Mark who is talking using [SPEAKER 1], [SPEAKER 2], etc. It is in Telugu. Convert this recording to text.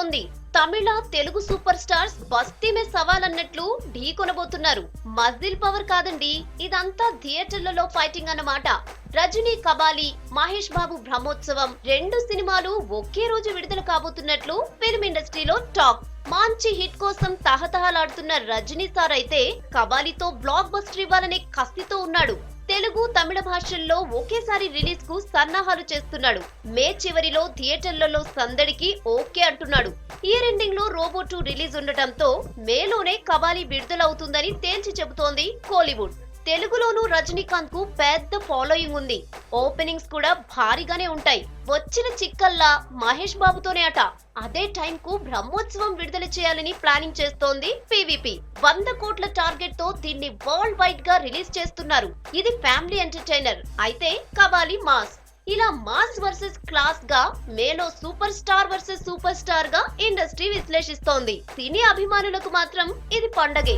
[SPEAKER 1] ఊపందుకుంటోంది. తమిళ, తెలుగు సూపర్ స్టార్స్ బస్తీ మే సవాల్ అన్నట్లు ఢీ కొనబోతున్నారు. మజిల్ పవర్ కాదండి, ఇదంతా థియేటర్లలో ఫైటింగ్ అన్నమాట. రజనీ కబాలి, మహేష్ బాబు బ్రహ్మోత్సవం 2 సినిమాలు ఒకే రోజు విడుదల కాబోతున్నట్లు ఫిల్మ్ ఇండస్ట్రీలో టాక్. మంచి హిట్ కోసం తహతహలాడుతున్న రజనీ సార్ అయితే కబాలితో బ్లాక్ బస్టర్ ఇవ్వాలనే కసితో ఉన్నాడు. తెలుగు, తమిళ భాషల్లో ఒకేసారి రిలీజ్ కు సన్నాహాలు చేస్తున్నాడు. మే చివరిలో థియేటర్లలో సందడికి ఓకే అంటున్నాడు. ఇయర్ ఎండింగ్ లో రోబో 2 రిలీజ్ ఉండటంతో మేలోనే కబాలి విడుదలవుతుందని తేల్చి చెబుతోంది కోలీవుడ్. తెలుగులోనూ రజనీకాంత్ కు పెద్ద ఫాలోయింగ్ ఉంది. ఓపెనింగ్స్ కూడా భారీగానే ఉంటాయి. వచ్చిన చిక్కల్లా మహేష్ బాబుతోనే అట. అదే టైం కు బ్రహ్మోత్సవం విడుదల చేయాలని ప్లానింగ్ చేస్తోంది పీవీపీ. 100 కోట్ల టార్గెట్ తో దీన్ని వరల్డ్ వైడ్ గా రిలీజ్ చేస్తున్నారు. ఇది ఫ్యామిలీ ఎంటర్టైనర్ అయితే కబాలి మాస్. ఇలా మాస్ వర్సెస్ క్లాస్ గా మేలో super star versus super star గా ఇండస్ట్రీ విశ్లేషిస్తోంది. సినీ అభిమానులకు మాత్రం ఇది పండగే.